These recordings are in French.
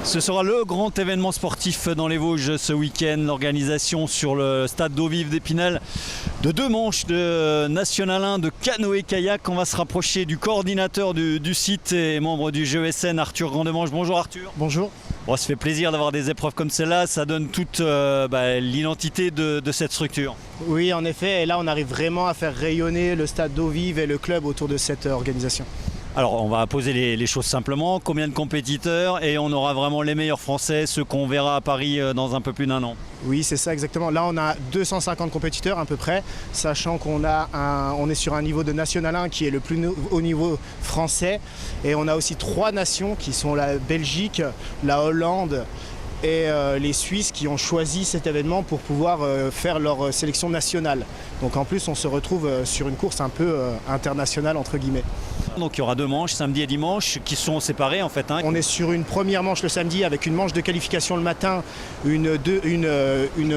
Ce sera le grand événement sportif dans les Vosges ce week-end. L'organisation sur le stade d'eau vive d'Épinal de 2 manches de National 1 de canoë-kayak. On va se rapprocher du coordinateur du site et membre du GESN, Arthur Grandemange. Bonjour Arthur. Bonjour. Bon, ça fait plaisir d'avoir des épreuves comme celle-là. Ça donne toute l'identité de cette structure. Oui, en effet. Et là, on arrive vraiment à faire rayonner le stade d'eau vive et le club autour de cette organisation. Alors on va poser les choses simplement, combien de compétiteurs et on aura vraiment les meilleurs Français, ceux qu'on verra à Paris dans un peu plus d'1 an. Oui, c'est ça exactement. Là on a 250 compétiteurs à peu près, sachant qu'on est sur un niveau de National 1 qui est le plus haut niveau français. Et on a aussi 3 nations qui sont la Belgique, la Hollande et les Suisses qui ont choisi cet événement pour pouvoir faire leur sélection nationale. Donc en plus on se retrouve sur une course un peu internationale entre guillemets. Donc il y aura 2 manches, samedi et dimanche, qui sont séparées en fait. On est sur une première manche le samedi avec une manche de qualification le matin, une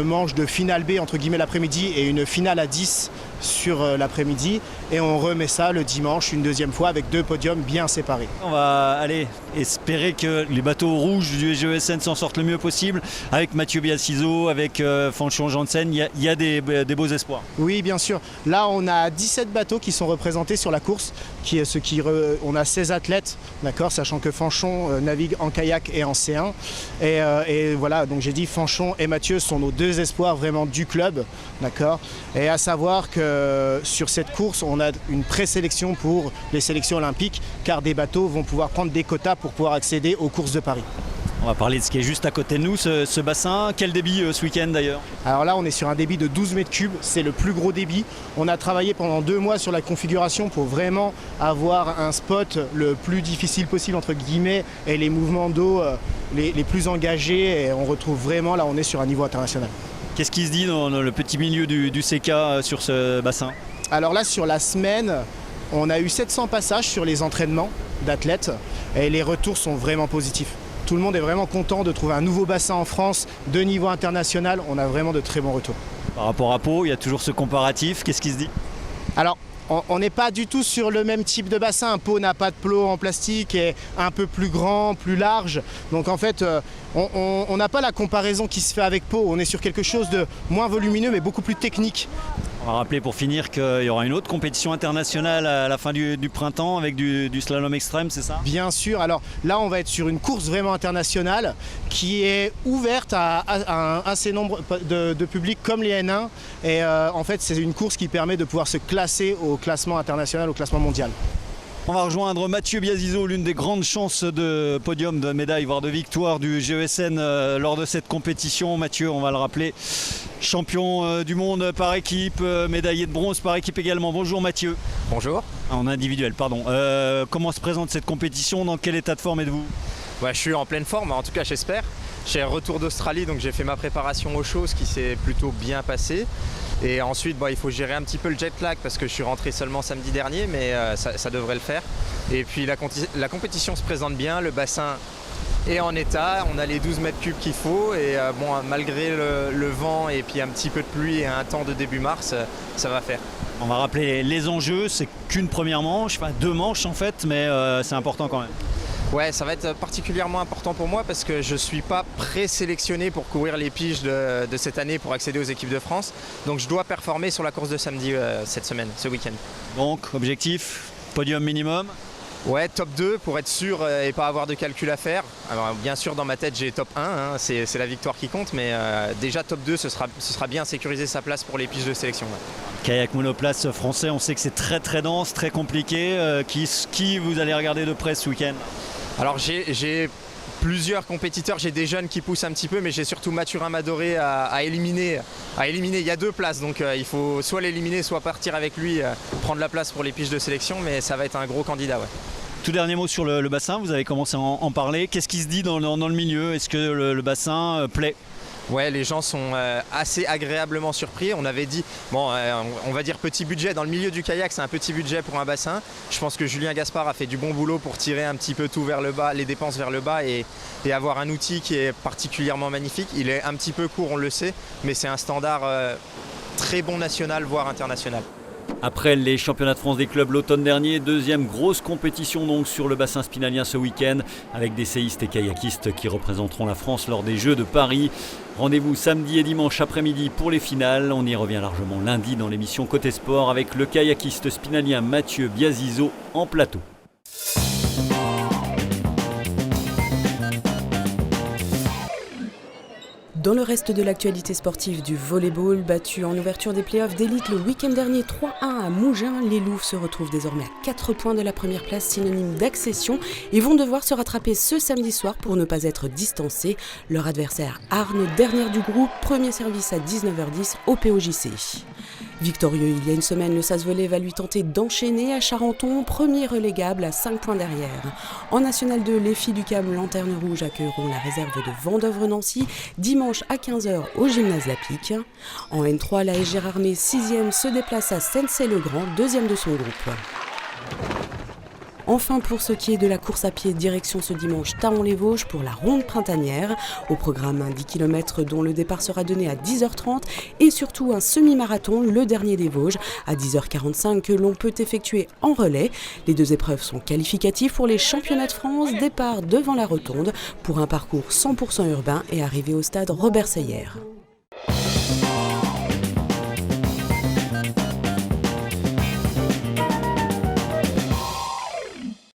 manche de finale B entre guillemets l'après-midi et une finale à 10 sur l'après-midi. Et on remet ça le dimanche une deuxième fois avec 2 podiums bien séparés. On va aller espérer que les bateaux rouges du GESN s'en sortent le mieux possible. Avec Mathieu Biassiso, avec Fanchon Janssen, il y a des beaux espoirs. Oui, bien sûr. Là, on a 17 bateaux qui sont représentés sur la course. On a 16 athlètes, d'accord, sachant que Fanchon navigue en kayak et en C1. Et voilà, donc j'ai dit Fanchon et Mathieu sont nos 2 espoirs vraiment du club, d'accord. Et à savoir que sur cette course, on a une présélection pour les sélections olympiques, car des bateaux vont pouvoir prendre des quotas pour pouvoir accéder aux courses de Paris. On va parler de ce qui est juste à côté de nous, ce bassin. Quel débit ce week-end d'ailleurs? Alors là, on est sur un débit de 12 mètres cubes, c'est le plus gros débit. On a travaillé pendant 2 mois sur la configuration pour vraiment avoir un spot le plus difficile possible, entre guillemets, et les mouvements d'eau les plus engagés. Et on retrouve vraiment, là, on est sur un niveau international. Qu'est-ce qui se dit dans le petit milieu du CK sur ce bassin? Alors là, sur la semaine, on a eu 700 passages sur les entraînements d'athlètes et les retours sont vraiment positifs. Tout le monde est vraiment content de trouver un nouveau bassin en France de niveau international. On a vraiment de très bons retours. Par rapport à Pau, il y a toujours ce comparatif. Qu'est-ce qui se dit? Alors, on n'est pas du tout sur le même type de bassin. Pau n'a pas de plot en plastique et un peu plus grand, plus large. Donc en fait, on n'a pas la comparaison qui se fait avec Pau. On est sur quelque chose de moins volumineux mais beaucoup plus technique. On va rappeler pour finir qu'il y aura une autre compétition internationale à la fin du printemps avec du slalom extrême, c'est ça? Bien sûr. Alors là, on va être sur une course vraiment internationale qui est ouverte à un assez nombre de publics comme les N1. Et en fait, c'est une course qui permet de pouvoir se classer au classement international, au classement mondial. On va rejoindre Mathieu Biassiso, l'une des grandes chances de podium, de médaille, voire de victoire du GESN lors de cette compétition. Mathieu, on va le rappeler, champion du monde par équipe, médaillé de bronze par équipe également. Bonjour Mathieu. Bonjour. En individuel, pardon. Comment se présente cette compétition? Dans quel état de forme êtes-vous? Je suis en pleine forme, en tout cas j'espère. J'ai retour d'Australie, donc j'ai fait ma préparation au show, ce qui s'est plutôt bien passé. Et ensuite, il faut gérer un petit peu le jet lag parce que je suis rentré seulement samedi dernier, mais ça devrait le faire. Et puis la compétition se présente bien, le bassin est en état, on a les 12 mètres cubes qu'il faut. Et malgré le vent et puis un petit peu de pluie et un temps de début mars, ça va faire. On va rappeler les enjeux, c'est qu'une première manche, enfin 2 manches en fait, mais c'est important quand même. Ouais, ça va être particulièrement important pour moi parce que je ne suis pas présélectionné pour courir les piges de cette année pour accéder aux équipes de France. Donc je dois performer sur la course de samedi cette semaine, ce week-end. Donc objectif, podium minimum? Ouais, top 2 pour être sûr et pas avoir de calcul à faire. Alors bien sûr dans ma tête j'ai top 1, c'est la victoire qui compte, mais déjà top 2 ce sera bien sécuriser sa place pour les piges de sélection. Ouais. Kayak monoplace français, on sait que c'est très dense, très compliqué. Qui vous allez regarder de près ce week-end? Alors j'ai plusieurs compétiteurs, j'ai des jeunes qui poussent un petit peu, mais j'ai surtout Mathurin Madoré à éliminer. Il y a 2 places, donc il faut soit l'éliminer, soit partir avec lui, prendre la place pour les piges de sélection, mais ça va être un gros candidat. Ouais. Tout dernier mot sur le bassin, vous avez commencé à en parler. Qu'est-ce qui se dit dans le milieu? Est-ce que le bassin plaît? Ouais, les gens sont assez agréablement surpris. On avait dit, on va dire petit budget. Dans le milieu du kayak, c'est un petit budget pour un bassin. Je pense que Julien Gaspard a fait du bon boulot pour tirer un petit peu tout vers le bas, les dépenses vers le bas et avoir un outil qui est particulièrement magnifique. Il est un petit peu court, on le sait, mais c'est un standard très bon national, voire international. Après les championnats de France des clubs l'automne dernier, deuxième grosse compétition donc sur le bassin spinalien ce week-end avec des séistes et kayakistes qui représenteront la France lors des Jeux de Paris. Rendez-vous samedi et dimanche après-midi pour les finales. On y revient largement lundi dans l'émission Côté Sport avec le kayakiste spinalien Mathieu Biazizo en plateau. Dans le reste de l'actualité sportive du volleyball, battu en ouverture des playoffs d'élite le week-end dernier 3-1 à Mougins, les Louves se retrouvent désormais à 4 points de la première place, synonyme d'accession, et vont devoir se rattraper ce samedi soir pour ne pas être distancés. Leur adversaire Arnes, dernière du groupe, premier service à 19h10 au POJC. Victorieux il y a une semaine, le SAS Volley va lui tenter d'enchaîner à Charenton, premier relégable à 5 points derrière. En National 2, les filles du CAM Lanterne Rouge accueilleront la réserve de Vendeuvre-Nancy dimanche à 15h au gymnase La Pique. En N3, la SG Armée 6e se déplace à Sensey-le-Grand, deuxième de son groupe. Enfin, pour ce qui est de la course à pied, direction ce dimanche Thaon-les-Vosges pour la ronde printanière. Au programme, un 10 km dont le départ sera donné à 10h30 et surtout un semi-marathon, le dernier des Vosges, à 10h45 que l'on peut effectuer en relais. Les deux épreuves sont qualificatives pour les championnats de France, départ devant la Rotonde pour un parcours 100% urbain et arrivée au stade Robert Seyer.